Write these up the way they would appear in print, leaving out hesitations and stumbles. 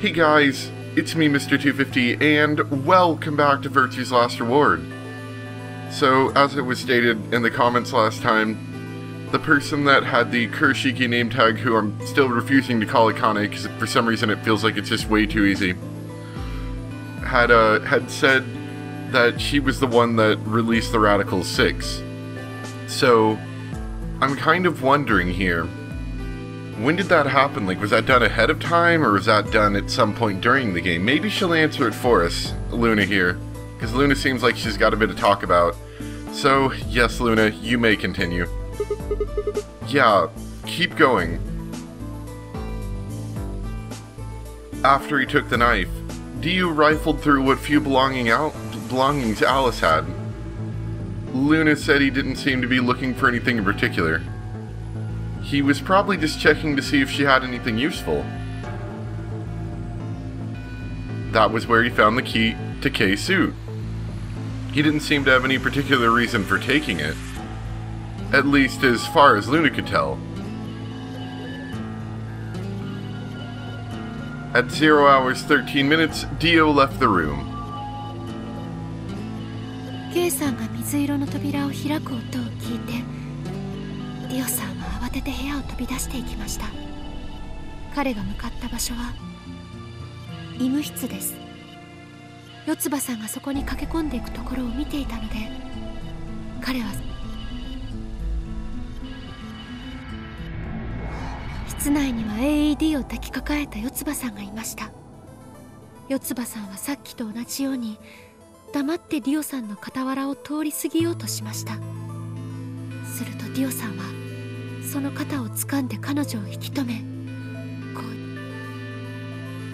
Hey guys, it's me, Mr. 250, and welcome back to Virtue's Last Reward. So, as it was stated in the comments last time, the person that had the Kurashiki name tag, who I'm still refusing to call Akane because for some reason it feels like it's just way too easy, had said that she was the one that released the Radical 6. So, I'm kind of wondering here, when did that happen? Like, was that done ahead of time, or was that done at some point during the game? Maybe she'll answer it for us, Luna here, because Luna seems like she's got a bit to talk about. So, yes, Luna, you may continue. Yeah, keep going. After he took the knife, Dio rifled through what few belongings Alice had. Luna said he didn't seem to be looking for anything in particular. He was probably just checking to see if she had anything useful. That was where he found the key to Kei's suit. He didn't seem to have any particular reason for taking it. At least as far as Luna could tell. At 0 hours 13 minutes, Dio left the room. Kei さんが水色の扉を開く音を聞いて、ディオさんは慌てて部屋を飛び出していきました。彼が向かった場所は医務室です。四葉さんがそこに駆け込んでいくところを見ていたので、彼は室内には AED を抱きかかえた四葉さんがいました。四葉さんはさっきと同じように黙ってディオさんの傍らを通り過ぎようとしました。するとディオさんはその肩を掴んで彼女を引き止め、こ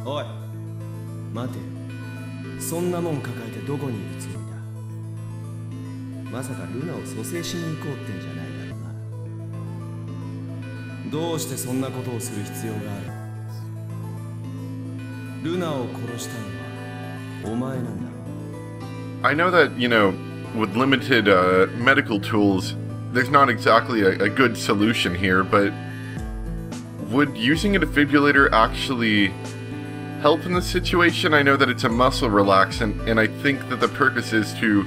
う。おい、待てよ。そんなもん抱えてどこに行くつもりだ。まさかルナを蘇生しに行こうってんじゃないだろうな。どうしてそんなことをする必要がある。ルナを殺したのはお前なんだろう。I know that, with limited medical tools, there's not exactly a good solution here, but would using a defibrillator actually help in this situation? I know that it's a muscle relaxant, and I think that the purpose is to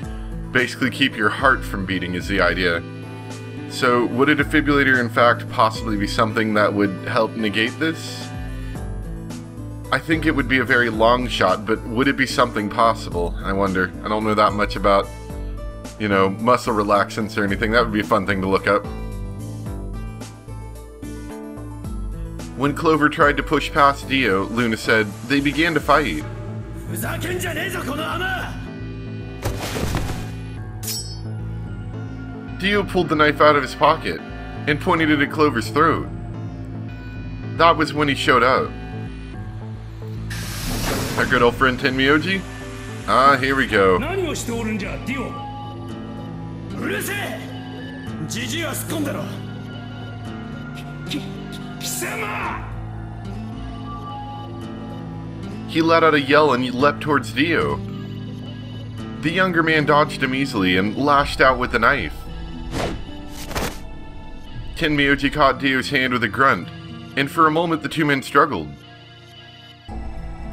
basically keep your heart from beating is the idea. So would a defibrillator in fact possibly be something that would help negate this? I think it would be a very long shot, but would it be something possible? I wonder. I don't know that much about, muscle relaxants or anything. That would be a fun thing to look up. When Clover tried to push past Dio, Luna said, they began to fight. Dio pulled the knife out of his pocket and pointed it at Clover's throat. That was when he showed up. Our good old friend Tenmyoji? Ah, here we go. He let out a yell and he leapt towards Dio. The younger man dodged him easily and lashed out with the knife. Tenmyoji caught Dio's hand with a grunt, and for a moment the two men struggled.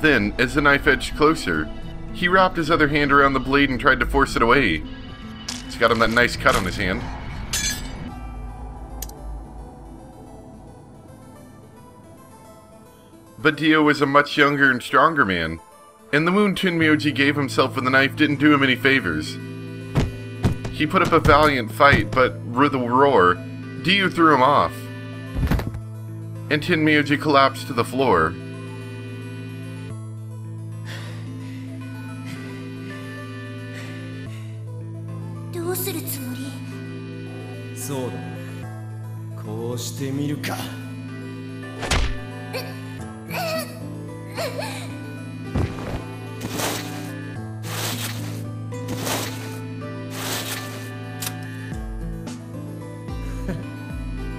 Then, as the knife edged closer, he wrapped his other hand around the blade and tried to force it away. It's got him that nice cut on his hand. But Dio was a much younger and stronger man, and the wound Tenmyoji gave himself with the knife didn't do him any favors. He put up a valiant fight, but with a roar, Dio threw him off, and Tenmyoji collapsed to the floor. So, こうしてみるか。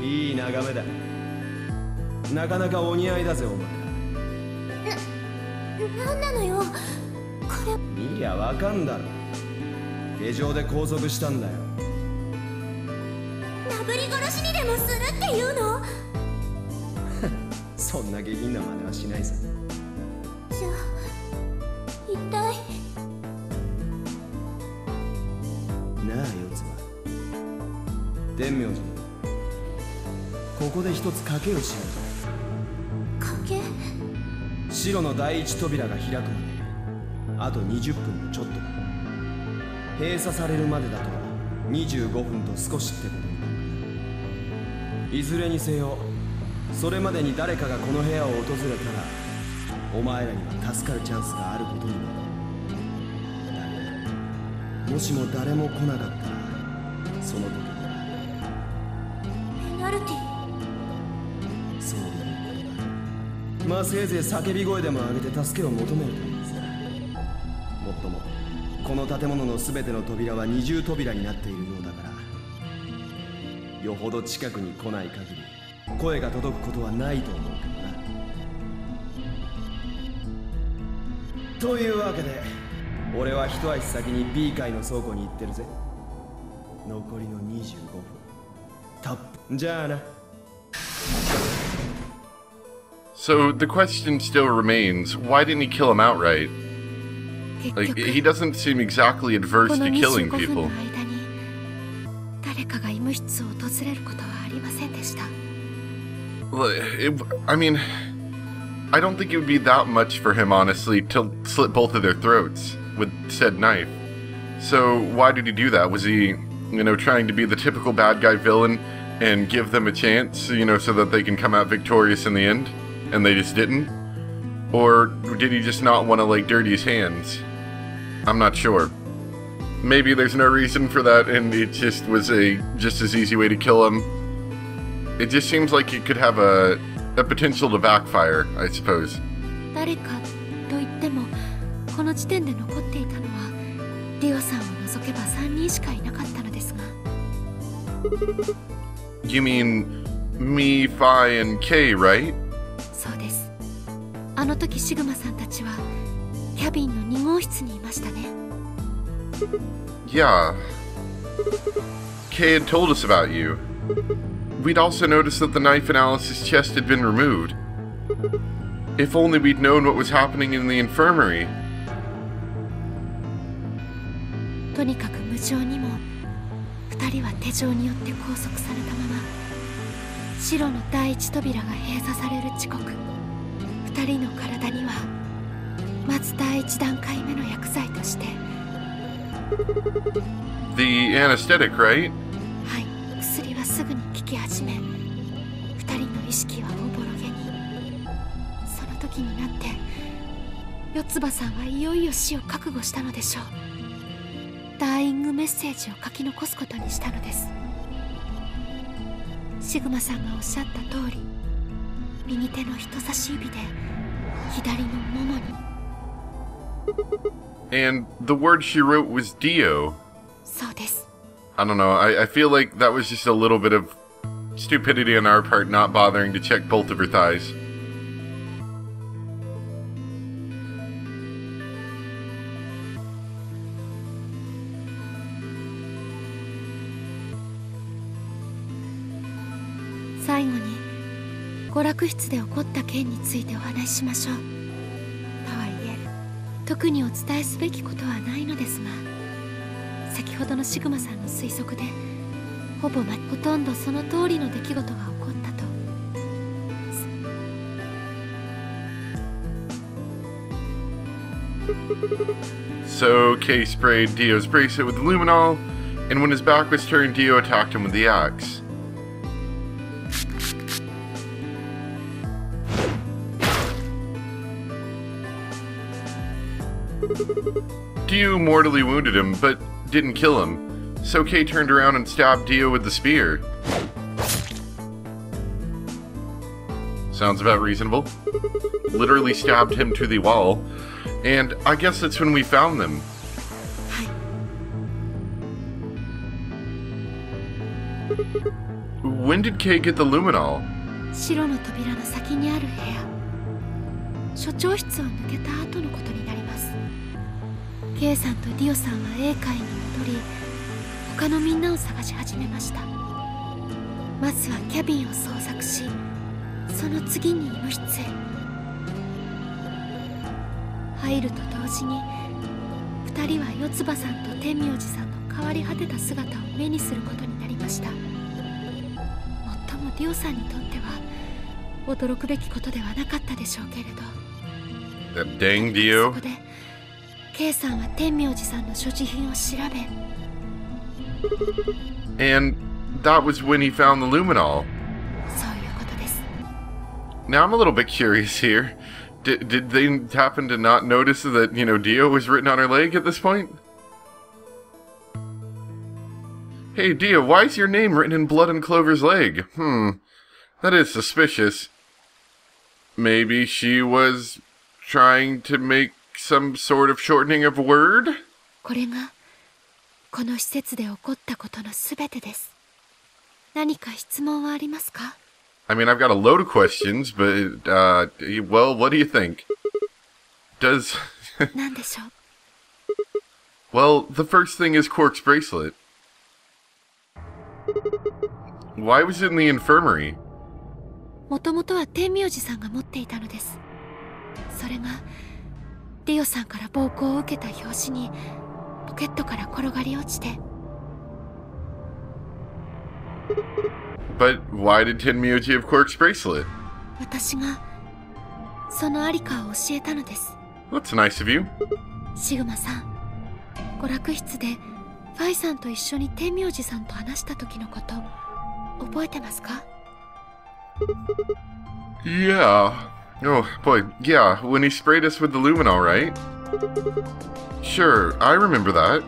いい眺めだ。なかなかお似合いだぜお前。なんなのよ。これ見りゃわかんだろ。手錠で拘束したんだよ。殴り殺しにでもするっていうの？そんな下品な真似はしないぜ。天明寺、ここで一つ賭けをしよ賭け？白の第一扉が開くまであと20分もちょっとだ。閉鎖されるまでだと25分と少しってことになる。いずれにせよそれまでに誰かがこの部屋を訪れたらお前らには助かるチャンスがあることになる。だがもしも誰も来なかったらその時にペナルティ？そういうことだ。まあせいぜい叫び声でも上げて助けを求めるといいさ。もっともこの建物の全ての扉は二重扉になっているようだから、よほど近くに来ない限り声が届くことはないと思うけどな。というわけで俺は一足先に B 階の倉庫に行ってるぜ。残りの25分たっぷじゃあな。So the question still remains, why didn't he kill him outright? Like, he doesn't seem exactly adverse to killing people. 誰かが医務室を訪れることはありませんでした。I mean, I don't think it would be that much for him, honestly, to slit both of their throats with said knife. So why did he do that? Was he, trying to be the typical bad guy villain and give them a chance, so that they can come out victorious in the end? And they just didn't? Or did he just not want to, dirty his hands? I'm not sure. Maybe there's no reason for that and it just was a just as easy way to kill him. It just seems like it could have a potential to backfire, I suppose. 誰かと言っても、この時点で残っていたのはディオさんを除けば3人しかいなかったのですが。You mean me, Phi, and K, right? そうです。あの時シグマさんたちはキャビンの2号室にいましたね。Yeah. Kay had told us about you. We'd also noticed that the knife in Alice's chest had been removed. If only we'd known what was happening in the infirmary. とにかく無情にも2人は手錠によって拘束されたまま、白の第一扉が閉鎖される時刻、2人の体にはまず第一段階目の薬剤として The anesthetic, right? はい、薬はすぐに効き始め、2人の意識はおぼろげに。その時になって四つ葉さんはいよいよ死を覚悟したのでしょう。ダイイングメッセージを書き残すことにしたのです。シグマさんがおっしゃった通り、右手の人差し指で左のももに。And the word she wrote was Dio. そうです。I don't know, I feel like that was just a little bit of stupidity on our part not bothering to check both of her thighs.「最後に娯楽室で起こった件についてお話ししましょう。とはいえ特にお伝えすべきことはないのですが、先ほどのシグマさんの推測でほとんどその通りの出来事が起こったと。So Kay sprayed Dio's bracelet with luminol, and when his back was turned, Dio attacked him with the axe. Dio mortally wounded him, but didn't kill him, so Kay turned around and stabbed Dio with the spear. Sounds about reasonable. Literally stabbed him to the wall, and I guess that's when we found them. When did Kay get the luminol? 白の扉の先にある部屋、所長室を抜けた後のことになります。K さんとディオさんは A 階に戻り、他のみんなを探し始めました。まずはキャビンを捜索し、その次に医務室へ。入ると同時に2人は四つ葉さんと天明寺さんの変わり果てた姿を目にすることになりました。のディオさんにとっては驚くべきことではなかったでしょうけれど。That dang そ Dio. こで K さんは天明寺さんの所持品を調べ、 And that was when he found the luminol. そういうことです。 Now I'm a little bit curious here. Did they happen to not notice that, Dio was written on her leg at this point? Hey, Dio, why is your name written in blood on Clover's leg? That is suspicious. Maybe she was trying to make some sort of shortening of word? これがこの施設で起こったことのすべてです。何か質問はありますか？ I mean, I've got a load of questions, but, well, what do you think? Does... 何でしょう？ Well, the first thing is Quark's bracelet. Why was it in the infirmary? もともとは天明寺さんが持っていたのです。それがディオさんから暴行を受けた拍子にポケットから転がり落ちて。 But why did Tenmyoji have Quark's bracelet? 私がそのありかを教えたのです。 That's nice of you. シグマさん、娯楽室でファイさんと一緒に天明寺さんと話した時のこと覚えてますか？ Yeah. Oh, boy, yeah, when he sprayed us with the luminol, right? Sure, I remember that.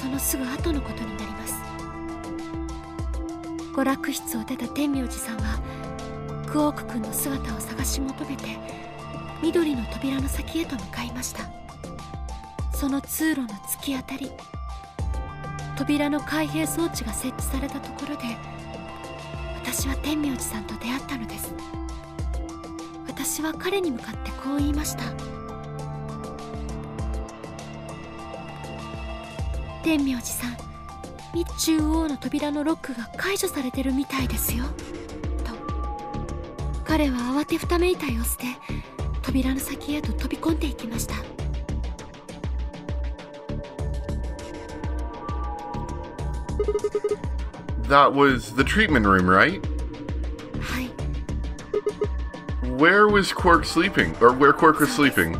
そのすぐ後のことになります。娯楽室を出た天明寺さんはクオーク君の姿を探し求めて緑の扉の先へと向かいました。その通路の突き当たり、扉の開閉装置が設置されたところで私は天明寺さんと出会ったのです。私は彼に向かってこう言いました。天明寺さん、日中央の扉のロックが解除されてるみたいですよと。彼は慌てふためいた様子で扉の先へと飛び込んでいきました。 That was the treatment room, right? はい。 Where was Quark sleeping? Or where Quark was sleeping?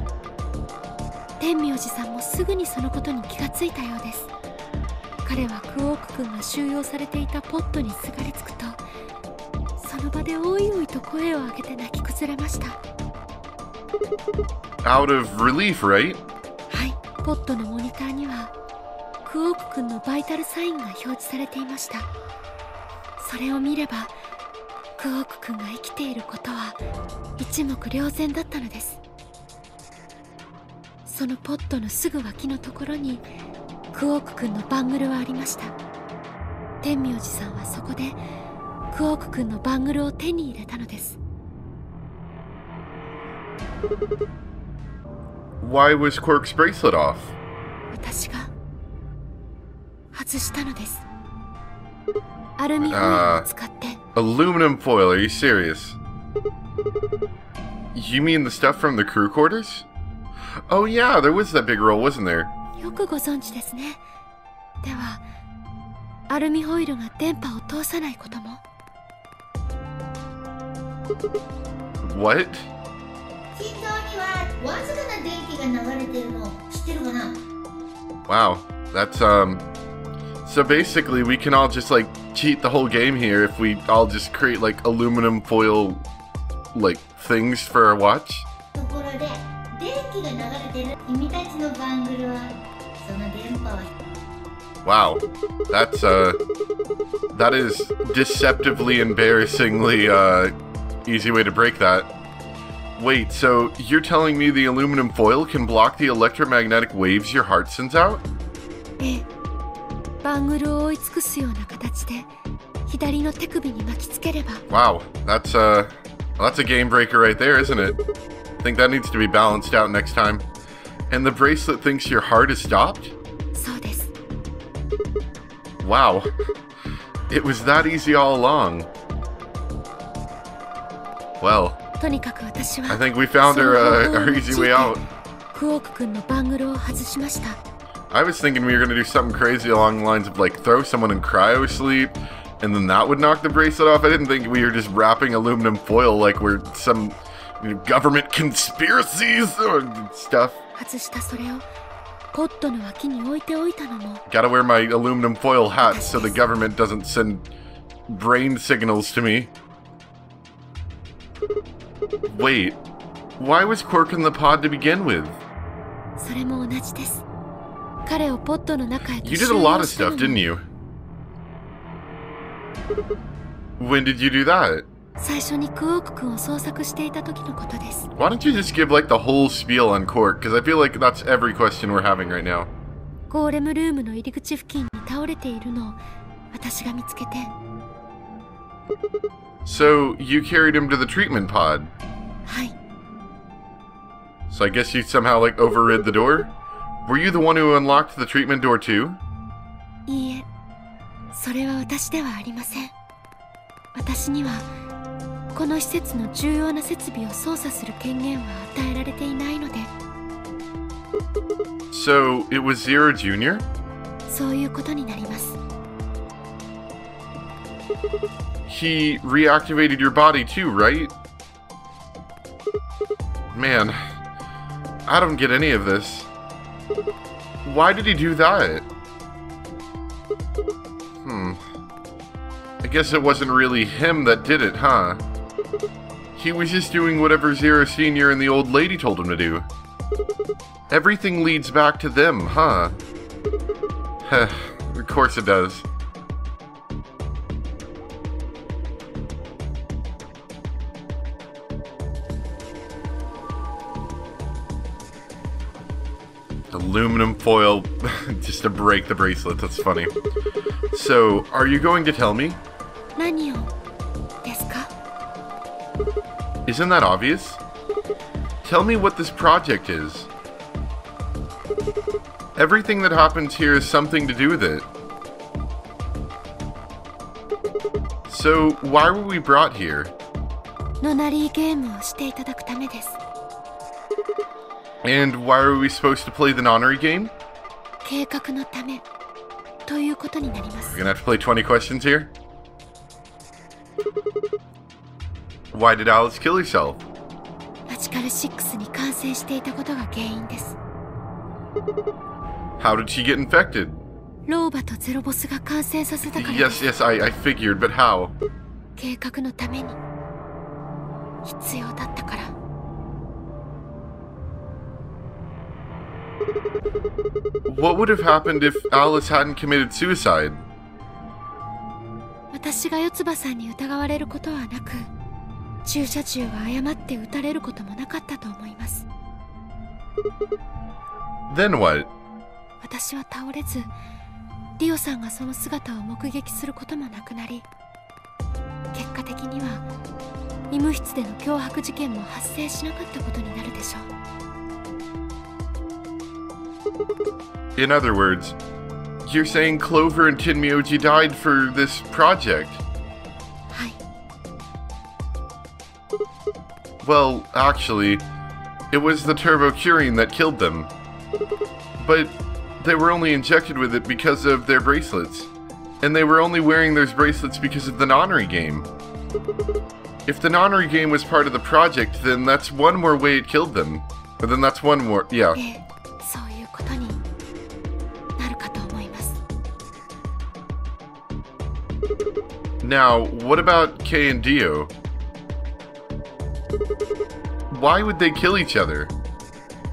天明寺さんもすぐにそのことに気がついたようです。彼はクオーク君が収容されていたポットにすがりつくと、その場でおいおいと声を上げて泣き崩れました。 Out of relief, right? はい、ポットのモニターにはクオーク君のバイタルサインが表示されていました。それを見ればクオーク君が生きていることは一目瞭然だったのです。そのポットのすぐ脇のところにクオーク君のバングルはありました。天明寺さんはそこでクオーク君のバングルを手に入れたのです。 Why was Quark's bracelet off? 私が外したのです。アルミホイルを使って。 Aluminum foil, are you serious? You mean the stuff from the crew quarters? Oh yeah, there was that big roll, wasn't there? よくご存知ですね。ではアルミホイルが電波を通さないことも。 What? 心臓にはわずかな電気が流れてるの知ってるかな？ Wow, that's so basically we can all just like cheat the whole game here if we all just create like aluminum foil like things for our watch. ところで電気が流れてる君たちのバングルはその電波は Wow, that's that is deceptively embarrassingly easy way to break that. Wait, so you're telling me the aluminum foil can block the electromagnetic waves your heart sends out? ええ、バングルを追い尽くすような形で左の手首に巻きつければ。 Wow, that's a game breaker right there, isn't it? I think that needs to be balanced out next time. And the bracelet thinks your heart is stopped? そうです。 Wow, it was that easy all along. Well, とにかく私は I think we found our easy way out. クオーク君のバングルを外しました。 I was thinking we were gonna do something crazy along the lines of like throw someone in cryo sleep, And then that would knock the bracelet off? I didn't think we were just wrapping aluminum foil like we're some government conspiracies or stuff. 外したそれをポットの脇に置いておいたのも Gotta wear my aluminum foil hat so the government doesn't send brain signals to me. Wait, why was Quark in the pod to begin with? それも同じです。彼をポットの中へと You 収 did a 容 lot of した stuff, の didn't も you? When did you do that? 最初にクオーク君を捜索していた時のことです。 Why don't you just give like the whole spiel on Quark? Because I feel like that's every question we're having right now. ゴーレムルームの入り口付近に倒れているのを私が見つけて。 So, you carried him to the treatment pod. はい。 So I guess you somehow like overrid the door? Were you the one who unlocked the treatment door too? いいえ、それは私ではありません。私にはこの施設の重要な設備を操作する権限は与えられていないので。 So, it was Zero Jr.? そういうことになります。 He reactivated your body too, right? Man, I don't get any of this. Why did he do that? I guess it wasn't really him that did it, huh? He was just doing whatever Zero Sr. and the old lady told him to do. Everything leads back to them, huh? Of course it does. Aluminum foil just to break the bracelet. That's funny. So, are you going to tell me? 何をですか？ Isn't that obvious? Tell me what this project is. Everything that happens here has something to do with it. So, why were we brought here? ノナリーゲームをしていただくためです。 And why are we supposed to play the nonary game? 計画のためということになります。 We're gonna have to play 20 questions here? Why did Alice kill herself? マジカル6に感染していたことが原因です。 How did she get infected? ローバとゼロボスが感染させたからで Yes, す。 yes, I figured, but how? 計画のために必要だったから。 What would have happened if Alice hadn't committed suicide? 私が四つ葉さんに疑われることはなく、注射銃が誤って撃たれることもなかったと思います。 Then what? 私は倒れず、リオさんがその姿を目撃することもなくなり、結果的には医務室での脅迫事件も発生しなかったことになるでしょう。 In other words, you're saying Clover and Tinmyoji died for this project? はい。 Well, actually, it was the turbocurine that killed them. But they were only injected with it because of their bracelets. And they were only wearing those bracelets because of the nonary game. If the nonary game was part of the project, then that's one more way it killed them. But then that's one more, yeah. そういうことになるかと思います。 Now, what about Kay and Dio? Why would they kill each other?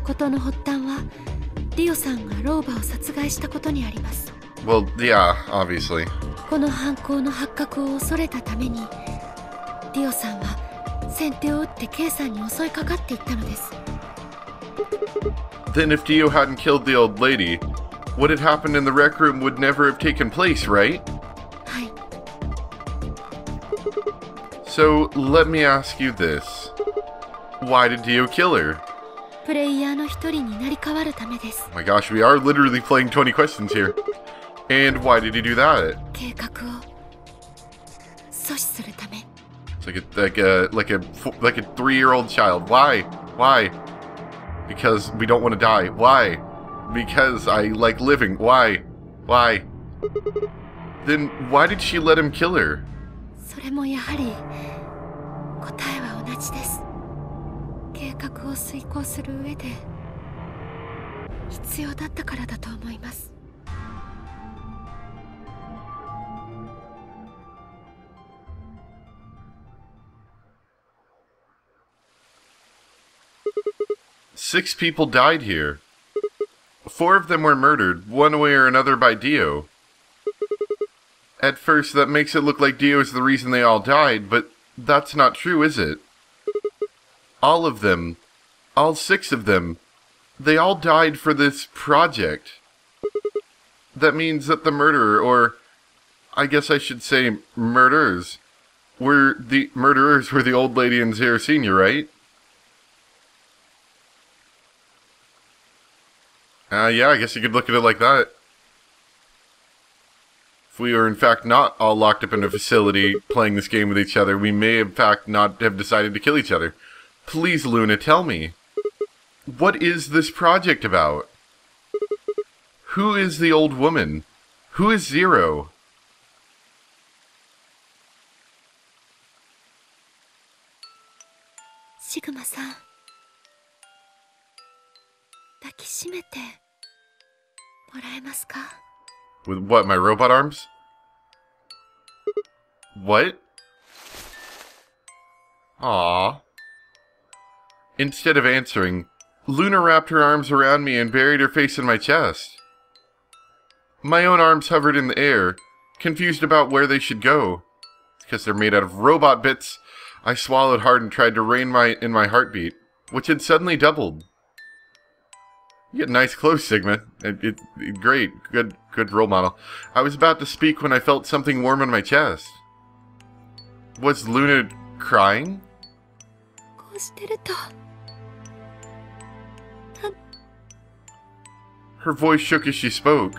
事の発端はリオさんがローバを殺害したことにあります。 Well, yeah, obviously. この犯行の発覚を恐れたためにリオさんは先手を打ってケイさんに襲いかかっていったのです。 Then if Dio hadn't killed the old lady, what had happened in the rec room would never have taken place, right? はい。 So, let me ask you this. Why did Dio kill her? プレイヤーの一人になり変わるためです。 Oh my gosh, we are literally playing 20 questions here. And why did he do that? 計画を阻止するため。 It's like a 3-year-old child. Why? Why? Because we don't want to die. Why? Because I like living. Why? Why? Then why did she let him kill her? それもやはり答えは同じです。計画を遂行する上で必要だったからだと思います。6 people died here. 4 of them were murdered, one way or another by Dio. At first, that makes it look like Dio is the reason they all died, but that's not true, is it? All of them, all 6 of them, they all died for this project. That means that the murderer, or I guess I should say murderers, were the old lady and Zero Senior, right? Yeah, I guess you could look at it like that. If we were in fact not all locked up in a facility playing this game with each other, we may in fact not have decided to kill each other. Please, Luna, tell me. What is this project about? Who is the old woman? Who is Zero? シグマさん、抱きしめてもらえますか？ With what, my robot arms? What? Aww. Instead of answering, Luna wrapped her arms around me and buried her face in my chest. My own arms hovered in the air, confused about where they should go. Because they're made out of robot bits, I swallowed hard and tried to rein in my heartbeat, which had suddenly doubled. You get nice clothes, Sigma. Great. Good role model. I was about to speak when I felt something warm on my chest. Was Luna crying? こうしてると Her voice shook as she spoke.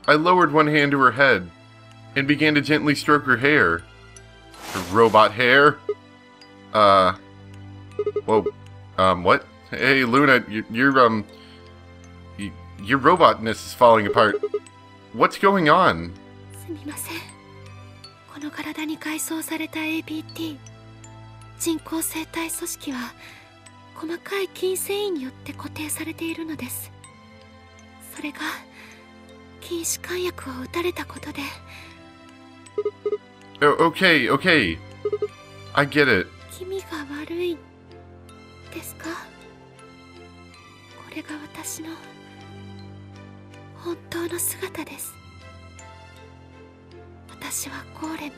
I lowered one hand to her head and began to gently stroke her hair. Her robot hair? Whoa. What? Hey, Luna, your robotness is falling apart. What's going on? すみません。この体に改装された ABT 人工生体組織は細かい筋繊維によって固定されているのです。それが筋弛緩薬を打たれたことで。Okay. I get it. 気味が悪いですか？これが私の本当の姿です。私はゴーレム、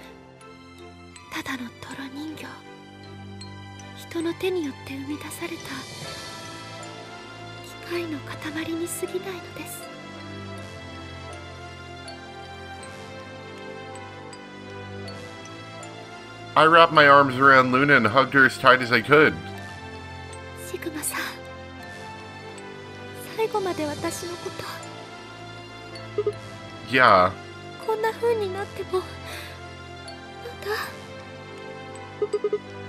ただの泥人形。人の手によって生み出された機械の塊に過ぎないのです。I wrapped my arms around Luna and hugged her as tight as I could. シグマさん、最後まで私のこと Yeah. こんな風になってもま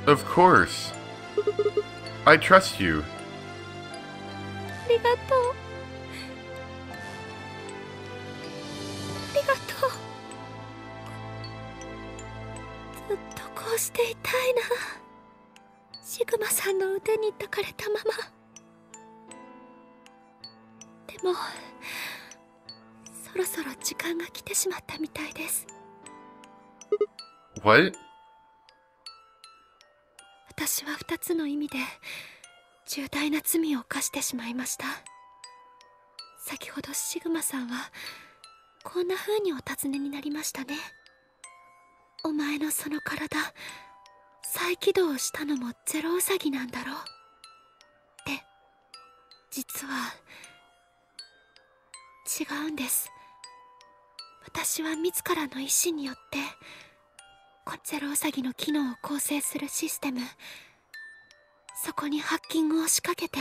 た Of course. I trust you. ありがとう。ありがとう。ずっとこうしていたいな。シグマさんの腕に抱かれたまま。でもそろそろ時間が来てしまったみたいです。 What? 私は2つの意味で重大な罪を犯してしまいました。先ほどシグマさんはこんな風にお尋ねになりましたね。お前のその体再起動したのもゼロウサギなんだろうって。実は違うんです。私は自らの意志によってゼロウサギの機能を構成するシステム、そこにハッキングを仕掛けて。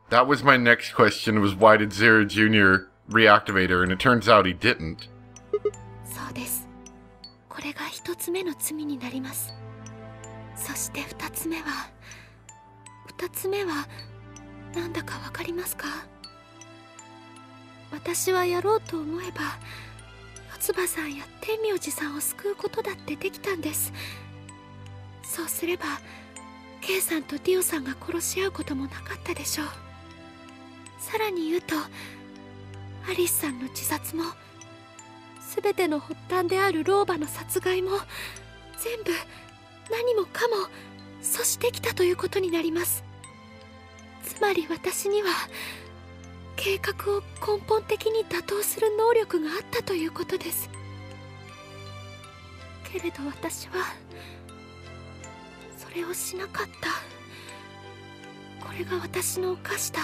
That was my next question, was why did Zero Jr. reactivate her, and it turns out he didn't. そうです。これが一つ目の罪になります。そして二つ目はなんだかわかりますか？私はやろうと思えば四葉さんや天明寺さんを救うことだってできたんです。そうすればケイさんとディオさんが殺し合うこともなかったでしょう。さらに言うとアリスさんの自殺も全ての発端である老婆の殺害も全部何もかも阻止できたということになります。つまり私には計画を根本的に打倒する能力があったということです。けれど私はそれをしなかった。これが私の犯した、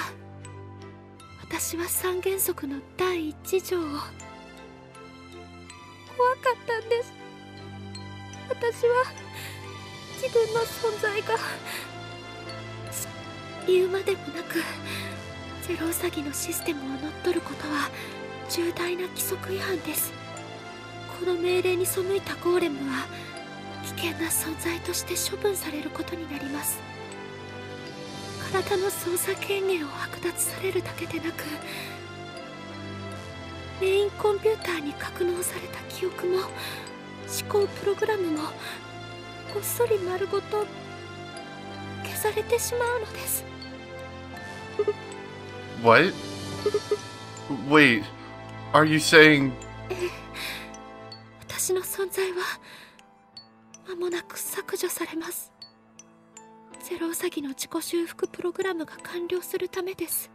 私は三原則の第一条を。怖かったんです。私は自分の存在が言うまでもなくゼロウサギのシステムを乗っ取ることは重大な規則違反です。この命令に背いたゴーレムは危険な存在として処分されることになります。体の操作権限を剥奪されるだけでなく、メインコンピューターに格納された記憶も思考プログラムもごっそり丸ごと消されてしまうのです。What? Wait, are you saying... 私の存在は間もなく削除されます。ゼロウサギの自己修復プログラムが完了するためです。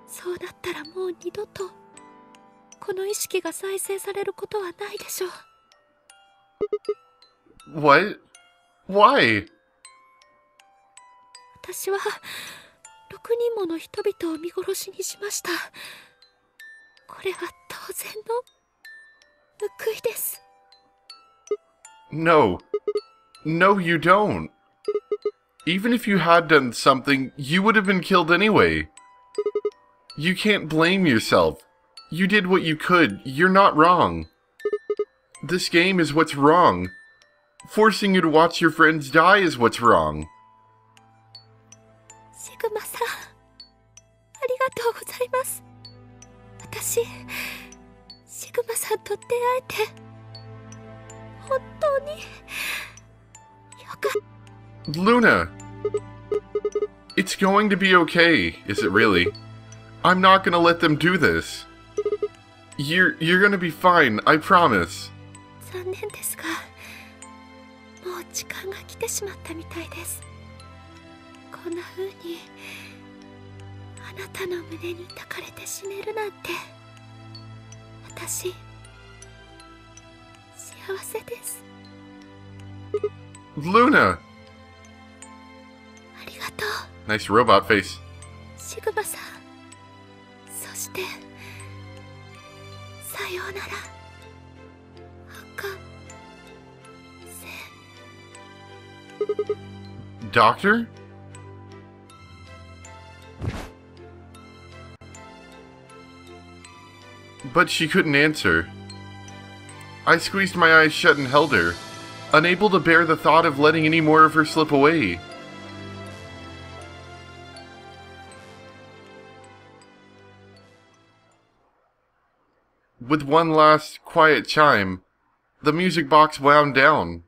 そうなったらもう二度とこの意識が再生されることはないでしょう。What? Why? 私は6人もの人々を見殺しにしました。これは当然の報いです。No. No, you don't. Even if you had done something, you would have been killed anyway. You can't blame yourself. You did what you could. You're not wrong. This game is what's wrong. Forcing you to watch your friends die is what's wrong. シグマさん、ありがとうございます。私、シグマさんと出会えて本当によかった。Luna! It's going to be okay, is it really? I'm not gonna let them do this. You're gonna be fine, I promise. 残念ですが、もう時間が来てしまったみたいです。こんな風にあなたの胸に抱かれて死ねるなんて、私幸せです。Luna! ありがとう。 Nice robot face. シグマさん、そしてさようなら、博士。 Doctor? But she couldn't answer. I squeezed my eyes shut and held her, unable to bear the thought of letting any more of her slip away. With one last, quiet chime, the music box wound down.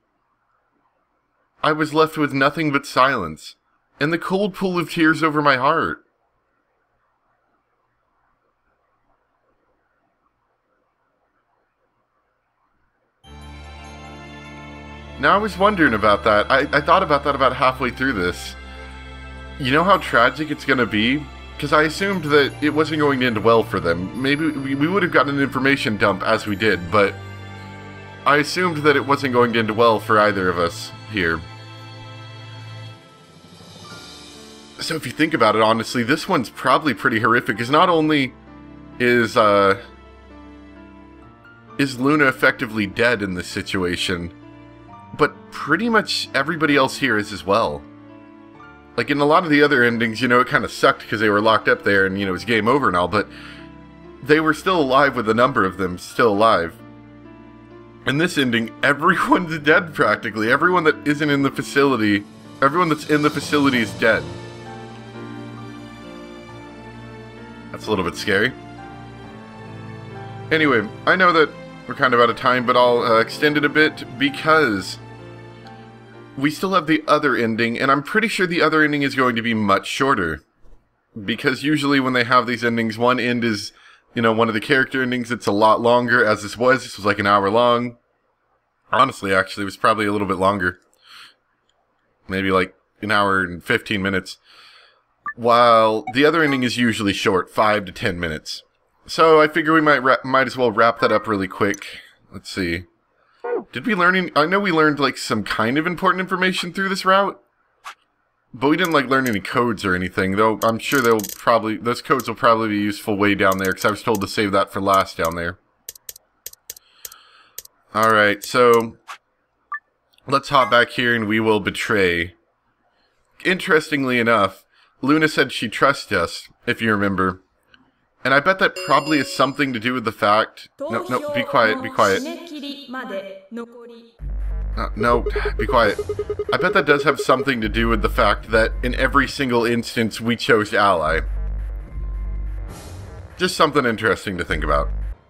I was left with nothing but silence, and the cold pool of tears over my heart. Now I was wondering about that. I thought about that about halfway through this. You know how tragic it's gonna be? Because I assumed that it wasn't going to end well for them. Maybe we would have gotten an information dump as we did, but I assumed that it wasn't going to end well for either of us here. So if you think about it, honestly, this one's probably pretty horrific, because not only is Luna effectively dead in this situation, but pretty much everybody else here is as well. Like, in a lot of the other endings, you know, it kind of sucked because they were locked up there and, you know, it was game over and all, but they were still alive with a number of them still alive. In this ending, everyone's dead practically. Everyone that isn't in the facility, everyone that's in the facility is dead. That's a little bit scary. Anyway, I know that we're kind of out of time, but I'll extend it a bit because we still have the other ending, and I'm pretty sure the other ending is going to be much shorter. Because usually when they have these endings, one end is, you know, one of the character endings, it's a lot longer, as this was. This was like an hour long. Honestly, actually, it was probably a little bit longer. Maybe like an hour and 15 minutes. While the other ending is usually short, 5 to 10 minutes. So I figure we might as well wrap that up really quick. Let's see. Did we learn I know we learned like some kind of important information through this route. But we didn't like learn any codes or anything, though I'm sure those codes will probably be useful way down there, because I was told to save that for last down there. Alright, so let's hop back here and we will betray. Interestingly enough, Luna said she trusts us, if you remember. And I bet that probably has something to do with the fact... No, be quiet, be quiet. No, be quiet. I bet that does have something to do with the fact that in every single instance we chose ally. Just something interesting to think about.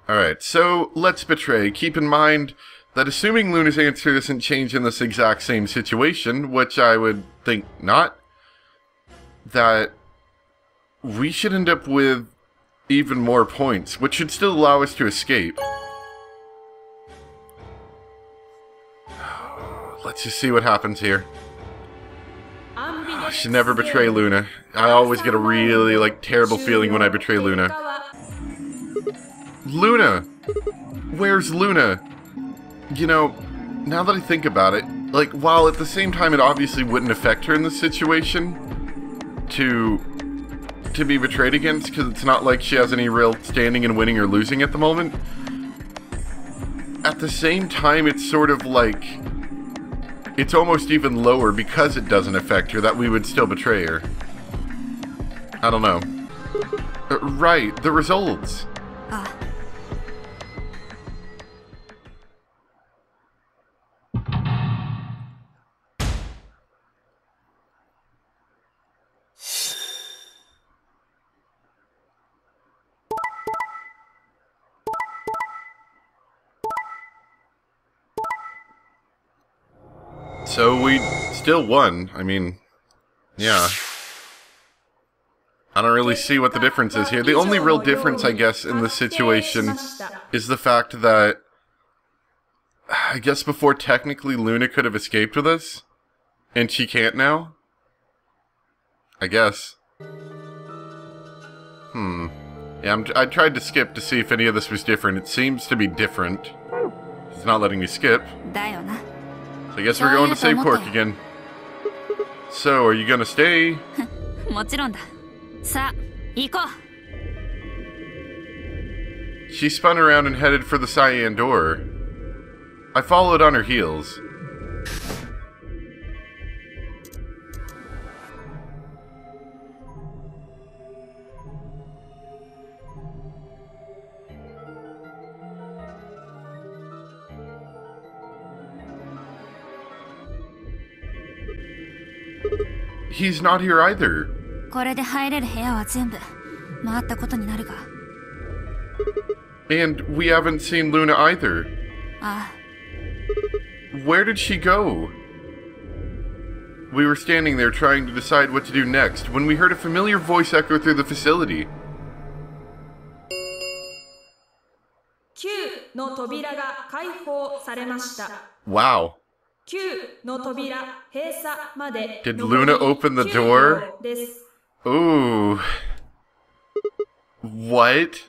Alright, so let's betray. Keep in mind that assuming Luna's answer doesn't change in this exact same situation, which I would think not, that we should end up with even more points, which should still allow us to escape. Let's just see what happens here. I should never betray Luna. I always get a really, like, terrible feeling when I betray Luna. Luna! Where's Luna? You know, now that I think about it, like, while at the same time it obviously wouldn't affect her in this situation to be betrayed against, because it's not like she has any real standing in winning or losing at the moment, at the same time it's sort of like... It's almost even lower because it doesn't affect her that we would still betray her. I don't know. Right, the results. So we still won. I mean, yeah. I don't really see what the difference is here. The only real difference, I guess, in this situation is the fact that I guess before technically Luna could have escaped with us, and she can't now? I guess. Yeah, I tried to skip to see if any of this was different. It seems to be different. It's not letting me skip. So I guess we're going to save Pork again. So, are you gonna stay? She spun around and headed for the cyan door. I followed on her heels. He's not here either. And we haven't seen Luna either. Where did she go? We were standing there trying to decide what to do next when we heard a familiar voice echo through the facility. Wow. Did Luna open the door? Ooh. What?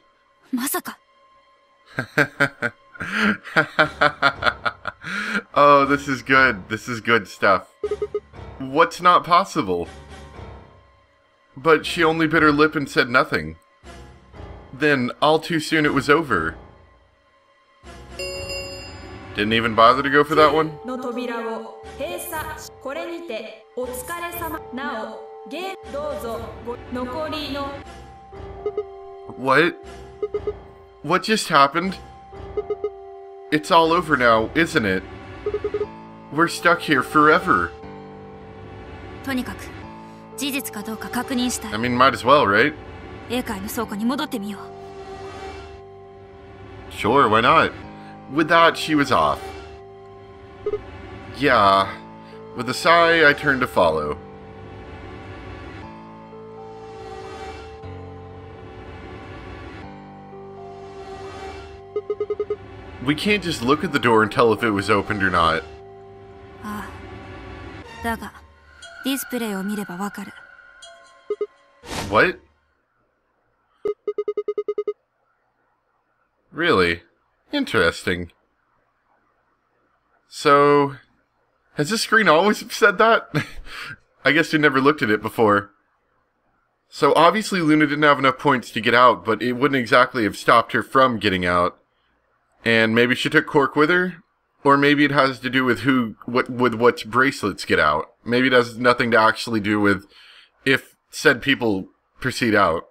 Oh, this is good. This is good stuff. What's not possible? But she only bit her lip and said nothing. Then, all too soon it was over. Didn't even bother to go for that one? What? What just happened? It's all over now, isn't it? We're stuck here forever. I mean, might as well, right? Sure, why not? with that, she was off. Yeah. With a sigh, I turned to follow. We can't just look at the door and tell if it was opened or not. What? Really? Interesting. So, has this screen always said that? I guess you never looked at it before. So obviously Luna didn't have enough points to get out, but it wouldn't exactly have stopped her from getting out. And maybe she took Cork with her? Or maybe it has to do with what bracelets get out. Maybe it has nothing to actually do with if said people proceed out.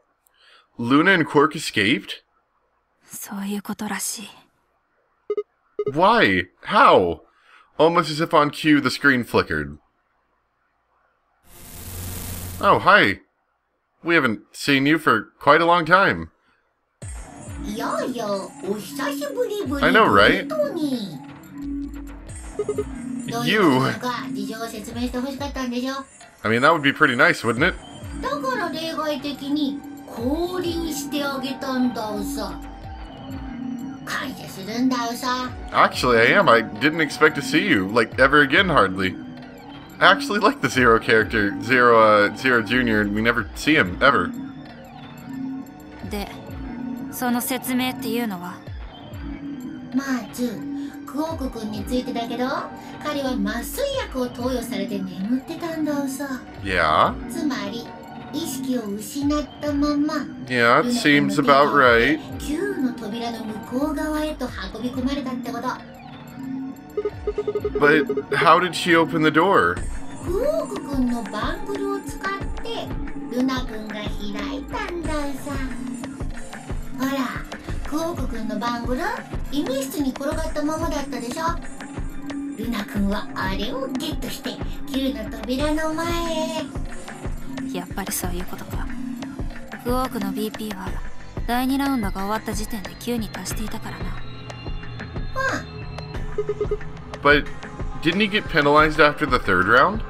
Luna and Cork escaped? Why? How? Almost as if on cue the screen flickered. Oh, hi. We haven't seen you for quite a long time. I know, right? You... I mean, that would be pretty nice, wouldn't it? Actually, I am. I didn't expect to see you, like, ever again, hardly. I actually like the Zero character, Zero Jr., and we never see him, ever. Yeah? Yeah, it seems about right. But how did she open the door? But didn't he get penalized after the third round?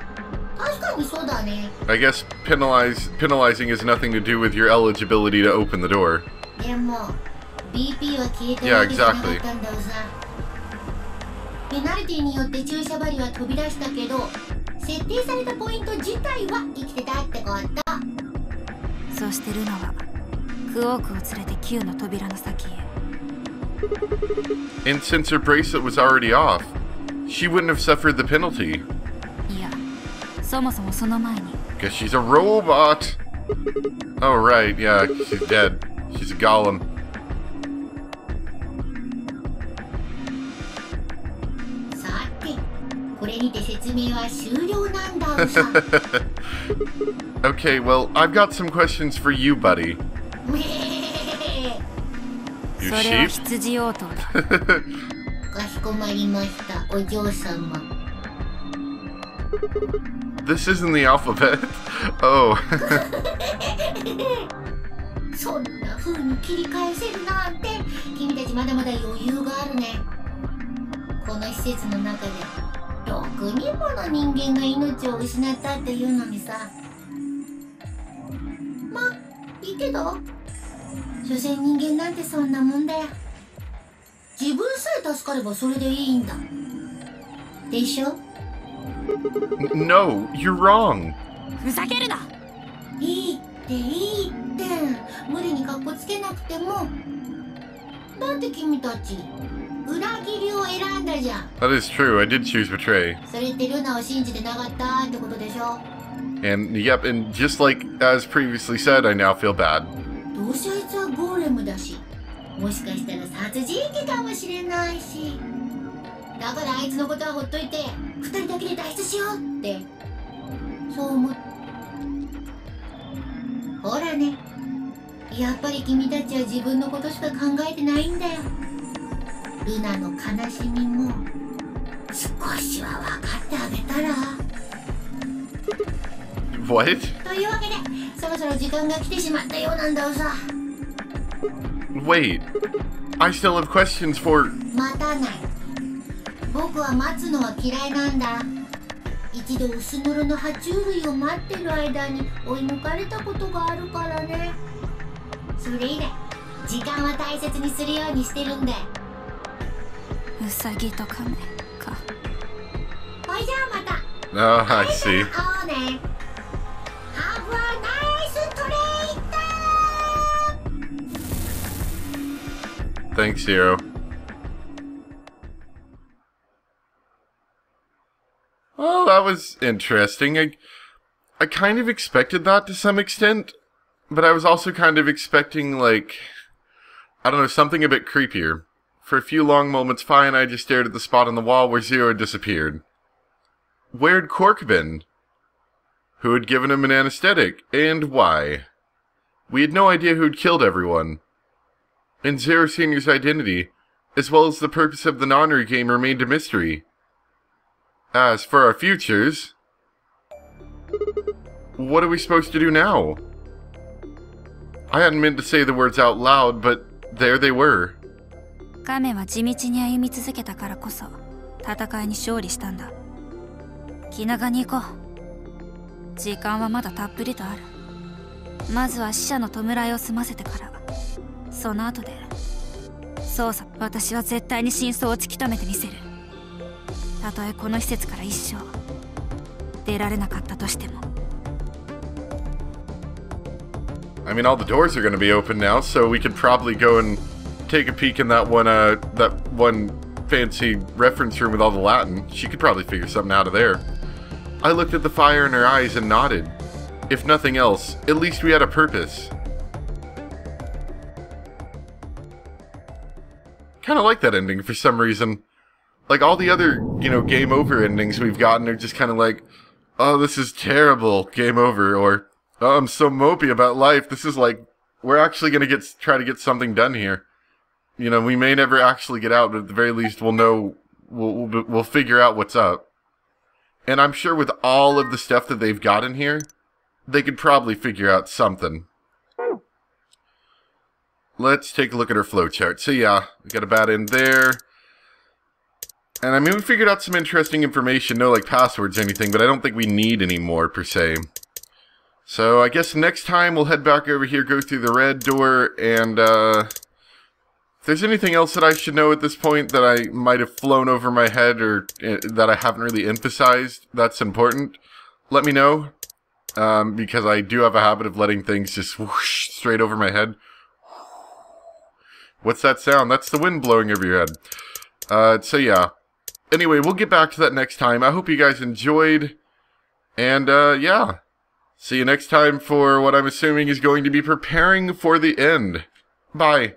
I guess penalizing has nothing to do with your eligibility to open the door. Yeah, exactly. And since her bracelet was already off, she wouldn't have suffered the penalty. Guess she's a robot. Oh right, yeah, she's dead. She's a golem. Okay, well, I've got some questions for you, buddy. You sheep? This isn't the alphabet. Oh. No, you're wrong. That is true, I did choose betray. And yep, and just like as previously said, I now feel bad. What? Wait, I still have questions for 待たない。僕は待つのは嫌いなんだ。一度薄泥の爬虫類を待ってる間に追い抜かれたことがあるからね。それ以来時間は大切にするようにしてるんで。ウサギとカメか。ほいじゃあまた。Oh, I see. Have a nice trip! Thanks, Zero. Well, that was interesting. I kind of expected that to some extent, but I was also kind of expecting, like, I don't know, something a bit creepier. For a few long moments, Fi and I just stared at the spot on the wall where Zero had disappeared. Where'd Quark been? Who had given him an anesthetic, and why? We had no idea who'd killed everyone. And Zero Senior's identity, as well as the purpose of the Nonary game, remained a mystery. As for our futures, what are we supposed to do now? I hadn't meant to say the words out loud, but there they were. カメは地道に歩み続けたからこそ戦いに勝利したんだ。気長に行こう。時間はまだたっぷりとある。まずは死者の弔いを済ませてから、その後でそうさ、私は絶対に真相を突き止めてみせる。たとえこの施設から一生出られなかったとしても。I mean, all the doors are going to be open now, so we could probably go and take a peek in that one fancy reference room with all the Latin. She could probably figure something out of there. I looked at the fire in her eyes and nodded. If nothing else, at least we had a purpose. Kind of like that ending for some reason. Like all the other, game over endings we've gotten are just kind of like, oh, this is terrible, game over, or, oh, I'm so mopey about life. This is like, we're actually going to try to get something done here. We may never actually get out, but at the very least we'll know, we'll figure out what's up. And I'm sure with all of the stuff that they've got in here, they could probably figure out something. Let's take a look at our flowchart. So yeah, we got a bat in there. And I mean, we figured out some interesting information, no like passwords or anything, but I don't think we need any more per se. So I guess next time we'll head back over here, go through the red door, and if there's anything else that I should know at this point that I might have flown over my head or that I haven't really emphasized that's important, let me know. Because I do have a habit of letting things just whoosh straight over my head. What's that sound? That's the wind blowing over your head. So yeah. Anyway, we'll get back to that next time. I hope you guys enjoyed. And yeah. See you next time for what I'm assuming is going to be preparing for the end. Bye.